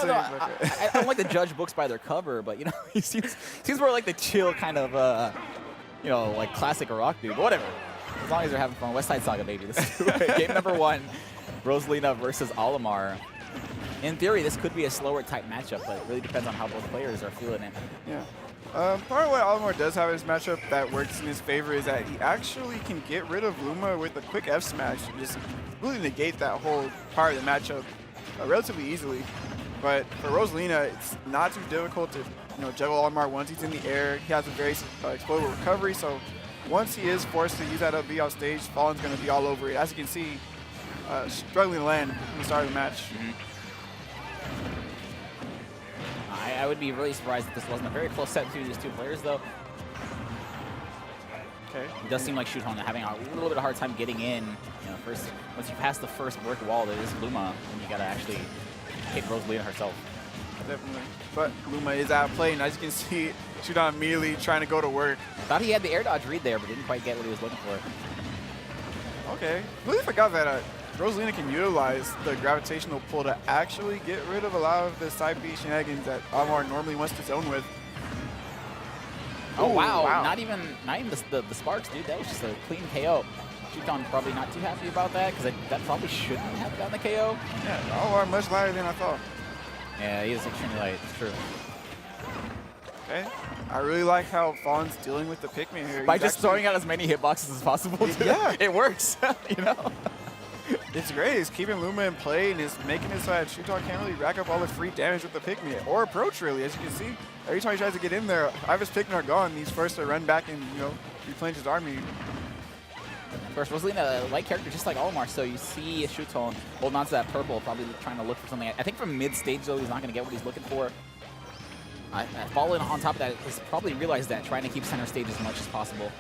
don't know. I don't like to judge books by their cover, but, you know, he seems more like the chill kind of, you know, like classic rock dude. But whatever. As long as they're having fun. West Side Saga, baby. This is game number 1. Rosalina versus Olimar. In theory, this could be a slower type matchup, but it really depends on how both players are feeling it. Yeah. Part of what Olimar does have in his matchup that works in his favor is that he actually can get rid of Luma with a quick F smash and just really negate that whole part of the matchup relatively easily. But for Rosalina, it's not too difficult to juggle Olimar once he's in the air. He has a very explosive recovery, so once he is forced to use that up B off stage, falln's going to be all over it. As you can see, struggling to land from the start of the match. I would be really surprised if this wasn't a very close set between these two players, though. Okay. It does seem like Shuton having a little bit of a hard time getting in. You know, once you pass the first brick wall, there is Luma, and you gotta actually hit Rosalina herself. Definitely. But Luma is out of play, and as you can see, Shuton immediately trying to go to work. Thought he had the air dodge read there, but didn't quite get what he was looking for. Okay. Really forgot that Rosalina can utilize the gravitational pull to actually get rid of a lot of the side B shenanigans that Olimar normally wants to zone with. Oh, wow. Not even the sparks, dude. That was just a clean KO. Shuton probably not too happy about that, because that probably shouldn't have gotten the KO. Yeah, Olimar much lighter than I thought. Yeah, he is extremely light. It's true. Okay. I really like how falln's dealing with the Pikmin here. By just throwing out as many hitboxes as possible. Yeah. It works, you know? It's great. It's keeping Luma in play and it's making it so that Shuton can't really rack up all the free damage with the Pikmin or approach, really. As you can see, every time he tries to get in there, either his Pikmin are gone. He's forced to run back and, replenish his army. Of course, Rosalina, a light character just like Olimar, so you see Shuton holding on to that purple, probably trying to look for something. I think from mid-stage, though, he's not going to get what he's looking for. falln on top of that has probably realized that, trying to keep center stage as much as possible.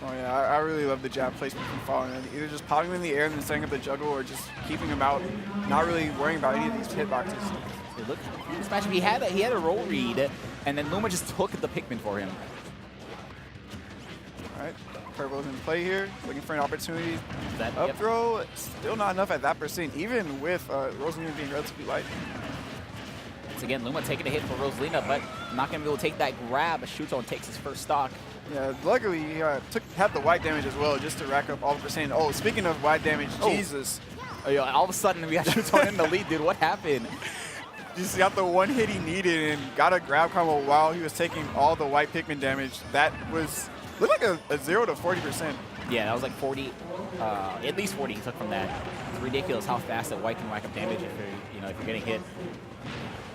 Oh yeah, I really love the jab placement from falln. Either just popping him in the air and then setting up the juggle, or just keeping him out, not really worrying about any of these hitboxes. Look, this matchup, he had a roll read, and then Luma just took the Pikmin for him. All right, Purple's in play here, looking for an opportunity. That up throw, still not enough at that percent, even with Rosalina being relatively light. Once again, Luma taking a hit for Rosalina, but not going to be able to take that grab. Shuton takes his first stock. Yeah, luckily he had the white damage as well, just to rack up all the percent. Oh, speaking of white damage, Jesus. Oh, yeah, all of a sudden we got Shuton in the lead, dude. What happened? Just got the one hit he needed and got a grab combo while he was taking all the white Pikmin damage. That looked like a 0 to 40%. Yeah, that was like 40, at least 40 he took from that. It's ridiculous how fast that white can rack up damage if you're getting hit.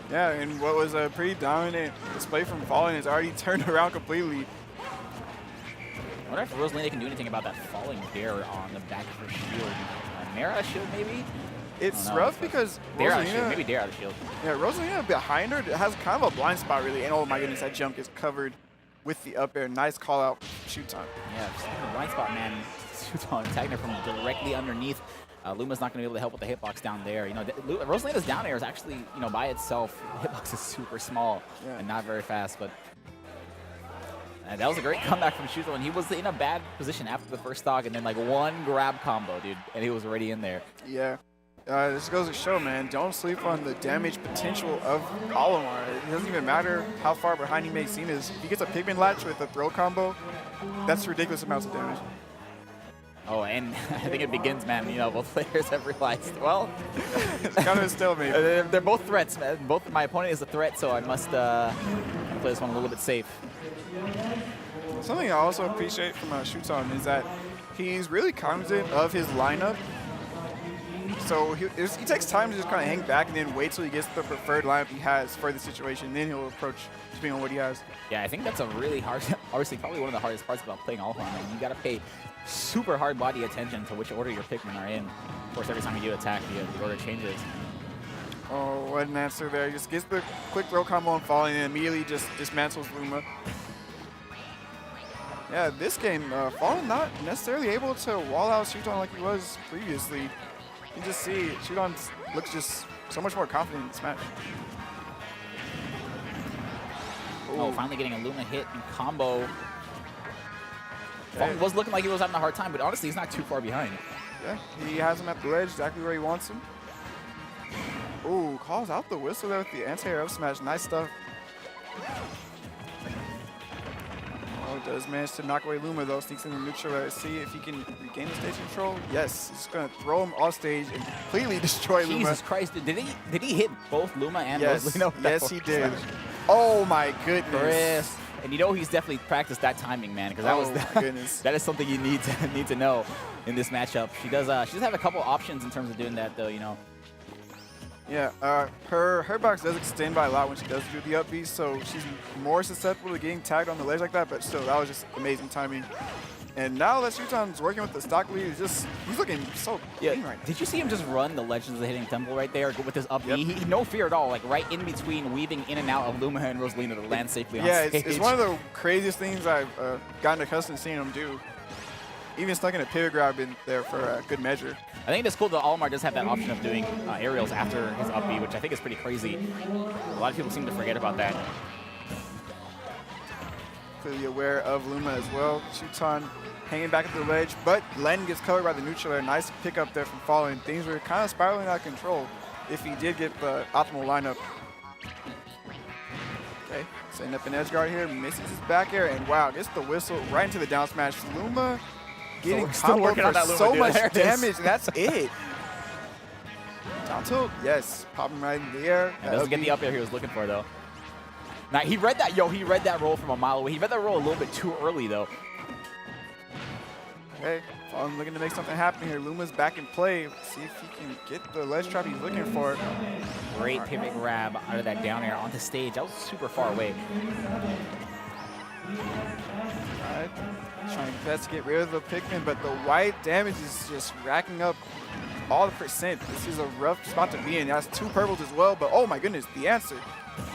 Yeah, and what was a pretty dominant display from falln is already turned around completely. I wonder if Rosalina can do anything about that falling bear on the back of her shield. Mara shield, maybe? It's rough because Rosalina, maybe dare out of shield. Yeah, Rosalina behind her has kind of a blind spot, really. And oh my goodness, that jump is covered with the up air. Nice call out, Shuton. Yeah, blind spot, man. Shuton tagging her from directly underneath. Luma's not going to be able to help with the hitbox down there. Rosalina's down air is actually, by itself, the hitbox is super small and not very fast, but that was a great comeback from Shuton. He was in a bad position after the first stock, and then like one grab combo, dude, and he was already in there. Yeah. This goes to show, man, don't sleep on the damage potential of Olimar. It doesn't even matter how far behind he may seem. If he gets a Pikmin latch with a throw combo, that's ridiculous amounts of damage. Oh, and I think it begins, man. Both players have realized, well, it's kind of a stalemate. They're both threats, man. My opponent is a threat, so I must play this one a little bit safe. Something I also appreciate from Shuton is that he's really cognizant of his lineup. So he takes time to just kind of hang back and then wait till he gets the preferred lineup he has for the situation. Then he'll approach depending on what he has. Yeah, I think that's a really hard, obviously probably one of the hardest parts about playing Olimar. You got to pay super hard body attention to which order your Pikmin are in. Of course, every time you do attack, the order changes. Oh, what an answer there. Just gets the quick throw combo on falln and immediately just dismantles Luma. Yeah, this game, falln not necessarily able to wall out Shuton like he was previously. You can just see Shuton looks just so much more confident in this match. Oh, finally getting a Luma hit and combo. Falln was looking like he was having a hard time, but honestly, he's not too far behind. Yeah, he has him at the ledge, exactly where he wants him. Ooh, calls out the whistle there with the anti-air up smash. Nice stuff. Oh, does manage to knock away Luma though. Sneaks in the neutral air. See if he can regain the stage control. Yes, he's gonna throw him off stage and completely destroy Luma. Jesus Christ! Did he hit both Luma and Rosalina? Yes, he did. Oh my goodness. Crisp. And you know he's definitely practiced that timing, man, because that was goodness. that is something you need to know in this matchup. She does have a couple options in terms of doing that though, you know. Yeah, her box does extend by a lot when she does do the up B, so she's more susceptible to getting tagged on the ledge like that, but still, that was just amazing timing. And now that Shuton's working with the stock lead, he's looking so clean right now. Did you see him just run the Legends of the Hidden Temple right there with this up B? He no fear at all, like right in between, weaving in and out of Luma and Rosalina to land safely on stage. Yeah, it's one of the craziest things I've gotten accustomed to seeing him do. Even stuck in a pivot grab in there for a good measure. I think it's cool that Olimar does have that option of doing aerials after his up B, which I think is pretty crazy. A lot of people seem to forget about that. Clearly aware of Luma as well. Shuton hanging back at the ledge, but Len gets covered by the neutral air. Nice pick up there from falln. Things were kind of spiraling out of control if he did get the optimal lineup. Okay, setting up an edge guard here, misses his back air, and wow, gets the whistle right into the down smash. Luma getting still working on that Luma, so dude. much damage, and that's it. Down tilt, yes, popping right in the air. And doesn't get the up air he was looking for though. Now he read that, he read that roll from a mile away. He read that roll a little bit too early though. Okay, falln looking to make something happen here. Luma's back in play. See if he can get the ledge trap he's looking for. Great pivot grab out of that down air onto stage. That was super far away. All right, trying best to get rid of the Pikmin, but the white damage is just racking up all the percent. This is a rough spot to be in. That's 2 purples as well, but oh my goodness, the answer.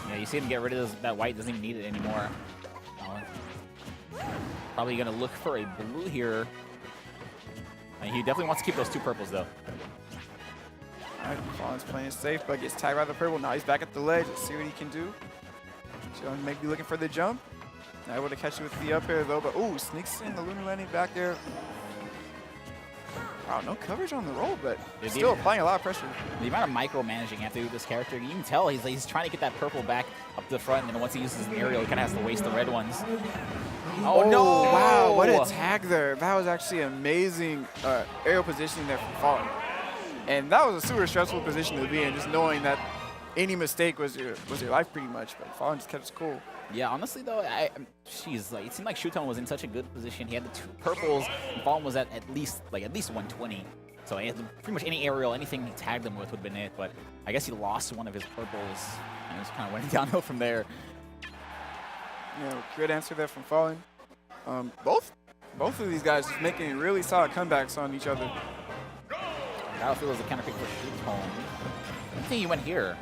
Yeah, you see him get rid of that white, doesn't even need it anymore. Probably gonna look for a blue here. And he definitely wants to keep those 2 purples though. All right, falln's playing it safe, but gets tagged by the purple. Now he's back at the ledge. Let's see what he can do. Shuton may be looking for the jump. Not able to catch it with the up air though, but ooh, sneaks in the lunar landing back there. Wow, no coverage on the roll, but still applying a lot of pressure. The amount of micromanaging you have to do with this character, you can tell he's trying to get that purple back up to the front, and then once he uses an aerial, he kind of has to waste the red ones. Oh no! Wow, what a tag there. That was actually amazing aerial positioning there from falln. And that was a super stressful position to be in, just knowing that any mistake was your life pretty much, but falln just kept his cool. Yeah, honestly though, it seemed like Shuton was in such a good position. He had the 2 purples, and falln was at least 120. So pretty much any aerial, anything he tagged him with would have been it. But I guess he lost one of his purples, and it just kind of went downhill from there. Yeah, good answer there from falln. Both of these guys just making really solid comebacks on each other. Battlefield is a counterpick for Shuton. I think he went here.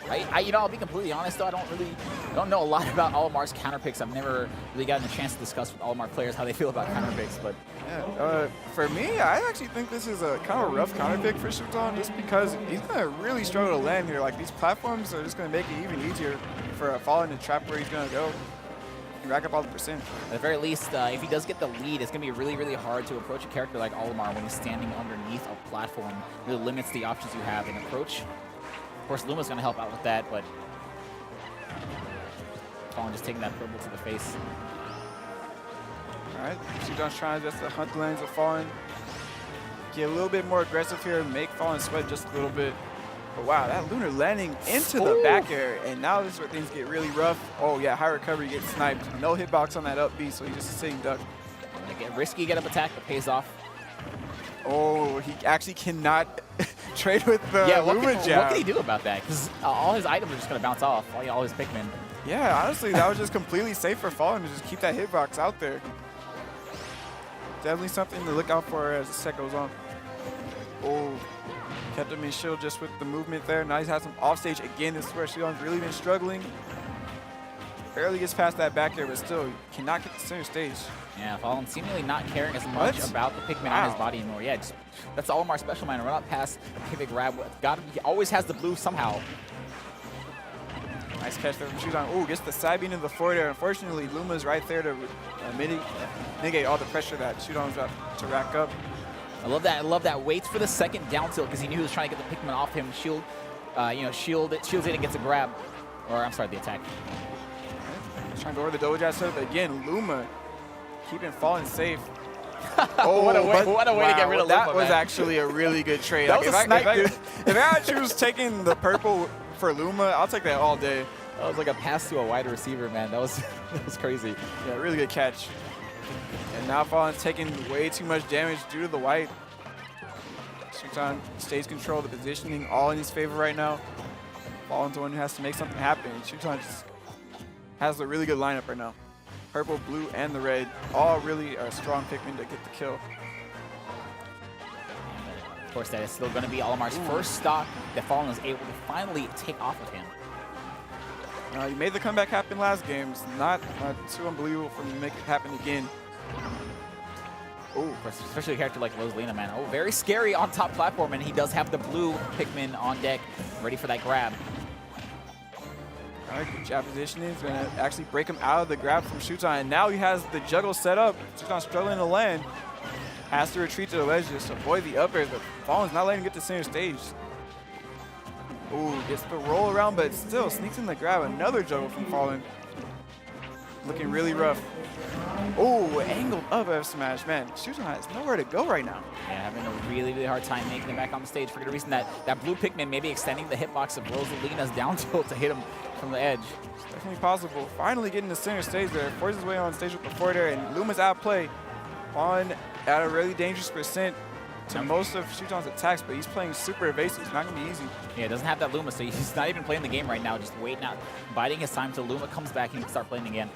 I'll be completely honest though, I don't know a lot about Olimar's counterpicks. I've never really gotten a chance to discuss with Olimar players how they feel about counterpicks, but yeah, for me, I actually think this is a kind of rough counterpick for Shuton, just because he's gonna really struggle to land here. Like, these platforms are just gonna make it even easier for falln to trap where he's gonna go and rack up all the percent. At the very least, if he does get the lead, it's gonna be really, really hard to approach a character like Olimar when he's standing underneath a platform. It really limits the options you have in approach. Of course, Luma's going to help out with that, but falln just taking that purple to the face. All right, Shuton's trying just to hunt the lanes of falln. Get a little bit more aggressive here, make falln sweat just a little bit. But wow, that lunar landing into the back air, and now this is where things get really rough. Oh yeah, high recovery, gets sniped. No hitbox on that up B, so he's just a sitting duck. Get risky, get up attack, but pays off. Oh, he actually cannot trade with the Luma jab. What can he do about that? Because all his items are just going to bounce off, all his Pikmin. Yeah, honestly, that was just completely safe for falln to just keep that hitbox out there. Definitely something to look out for as the set goes on. Oh, kept him in shield just with the movement there. Now he's had some offstage again. This is where Shuton's really been struggling. Barely gets past that back air, but still cannot get to center stage. Yeah, falln seemingly not caring as much about the Pikmin on his body anymore. Yeah, that's Olimar's special man. Run up past the pivot grab. He always has the blue somehow. Nice catch there from Shuton. Oh, gets the side beam in the forward air. Unfortunately, Luma's right there to mitigate all the pressure that Shuton's about to rack up. I love that. Waits for the second down tilt because he knew he was trying to get the Pikmin off him. Shield you know, shields it and gets a grab. Or, I'm sorry, the attack. Trying to go over the double jab setup again. Luma keeping falln safe. Oh, what a way to get rid of Luma, That was man. actually a really good trade. That was a snipe, dude. If I had to choose taking the purple for Luma, I'll take that all day. That was like a pass to a wide receiver, man. That was crazy. Yeah, really good catch. And now falln's taking way too much damage due to the white. Shuton stays control of the positioning, all in his favor right now. falln's the one who has to make something happen. Shuton just has a really good lineup right now. Purple, blue, and the red, all really are strong Pikmin to get the kill. Of course, that is still going to be Olimar's first stock that falln is able to finally take off of him. He made the comeback happen last game. It's not too unbelievable for him to make it happen again. Oh, especially a character like Rosalina, man. Oh, very scary on top platform, and he does have the blue Pikmin on deck, ready for that grab. All right, good jab positioning. He's going to actually break him out of the grab from Shuton, and now he has the juggle set up. Shuton struggling to land. Has to retreat to the ledge just to avoid the up airs, but falln's not letting him get to center stage. Ooh, gets the roll around, but still sneaks in the grab. Another juggle from falln. Looking really rough. Ooh, angled up F smash. Man, Shuton has nowhere to go right now. Yeah, having a really, really hard time making it back on the stage for good reason. That blue Pikmin maybe extending the hitbox of Rosalina's down tilt to hit him from the edge. It's definitely possible. Finally getting to center stage there. Forces his way on stage with the forward air, and Luma's out of play. falln at a really dangerous percent to most of Shuton's attacks, but he's playing super evasive. It's not going to be easy. Yeah, doesn't have that Luma, so he's not even playing the game right now, just waiting out, biding his time till Luma comes back and he can start playing again.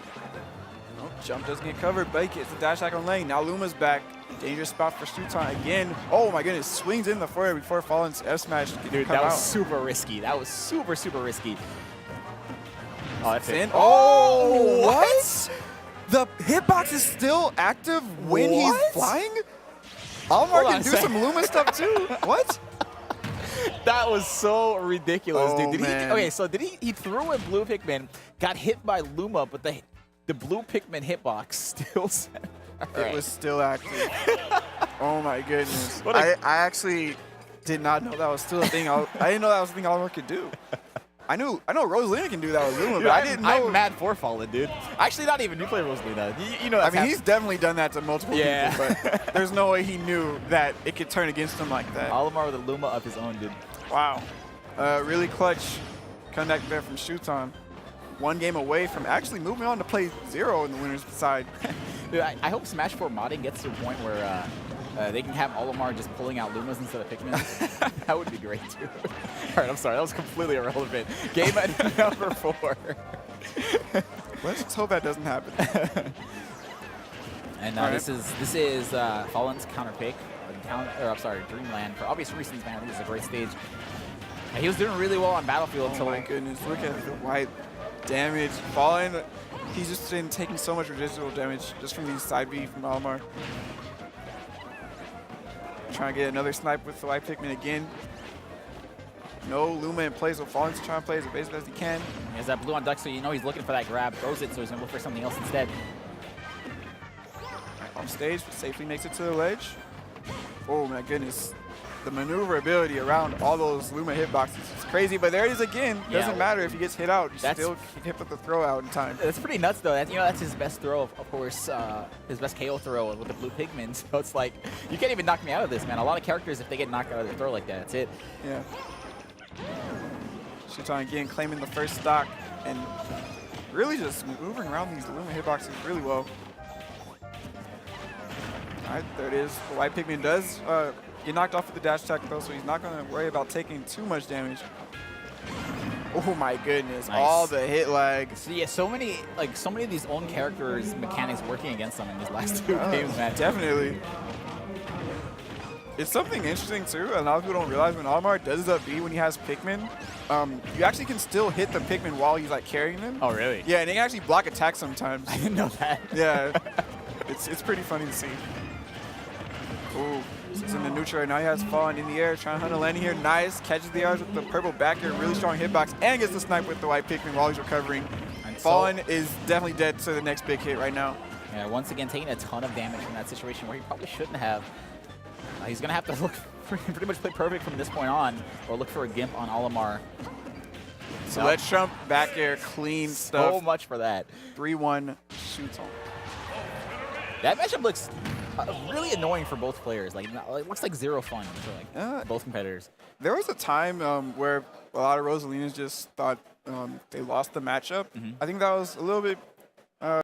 Oh, jump doesn't get covered, but he gets the dash attack on lane. Now Luma's back. Dangerous spot for Shuton again. Oh my goodness, swings in the forward before falln's F smash. Dude, that was super risky. That was super, super risky. Oh, that's in. it. Oh, what? The hitbox is still active when he's flying? Olimar can do some Luma stuff too. What? That was so ridiculous, Oh, dude. man. Okay, so he threw a blue Pikmin, got hit by Luma, but the blue Pikmin hitbox still set. It was still active. Oh my goodness. I actually did not know that was still a thing. I didn't know that was a thing Olimar could do. I know Rosalina can do that with Luma, but I didn't know. I'm mad for falln, dude. Actually, not even. You play Rosalina. You know. I mean, he's definitely done that to multiple Yeah. people, but there's no way he knew that it could turn against him like that. Olimar with a Luma of his own, dude. Wow. Really clutch comeback there from Shuton. One game away from actually moving on to play 0 in the winner's side. Dude, I hope Smash 4 modding gets to a point where they can have Olimar just pulling out Lumas instead of Pikmin. That would be great, too. All right, I'm sorry. That was completely irrelevant. Game at number 4. Let's just hope that doesn't happen. And Right. this is falln's counterpick. I'm sorry, Dreamland. For obvious reasons, man. This is a great stage. He was doing really well on Battlefield until Oh my goodness, look at the white damage. falln, he's just been taking so much residual damage just from these side B from Olimar. Trying to get another snipe with the white Pikmin again. No Luma in play, so falln's trying to play as evasive as he can. He has that blue on duck, so you know he's looking for that grab. Throws it, so he's going to look for something else instead. Off stage, but safely makes it to the ledge. Oh my goodness. The maneuverability around all those Luma hitboxes is crazy, but there it is again. Yeah. Doesn't matter if he gets hit out, you That's- still can hit with the throw out in time. That's pretty nuts, though. That's his best throw, of course, his best KO throw with the blue Pikmin. So it's like, you can't even knock me out of this, man. A lot of characters, if they get knocked out of their throw like that, that's it. Yeah. Shuton again claiming the first stock and really just moving around these Luma hitboxes really well. All right, there it is. The white Pikmin does get knocked off with the dash attack though, so he's not going to worry about taking too much damage. Oh my goodness, Nice. all the hit lag. So yeah, so many of these own characters' mechanics working against them in these last two games, man. Definitely. It's something interesting too, a lot of people don't realize when Olimar does his up B when he has Pikmin, you actually can still hit the Pikmin while he's like carrying them. Oh, really? Yeah, and they can actually block attacks sometimes. I didn't know that. Yeah, it's pretty funny to see. Ooh, he's in the neutral right now. He has falln in the air, trying to hunt a landing here. Nice, catches the arrows with the purple back air, really strong hitbox, and gets the snipe with the white Pikmin while he's recovering. And falln is definitely dead to the next big hit right now. Yeah, once again, taking a ton of damage from that situation where he probably shouldn't have. He's going to have to look pretty much play perfect from this point on, or look for a gimp on Olimar. So let's Trump back air, clean stuff. So much for that. 3-1 Shuton. That matchup looks really annoying for both players. Like, it looks like zero fun for like both competitors. There was a time where a lot of Rosalinas just thought they lost the matchup. I think that was a little bit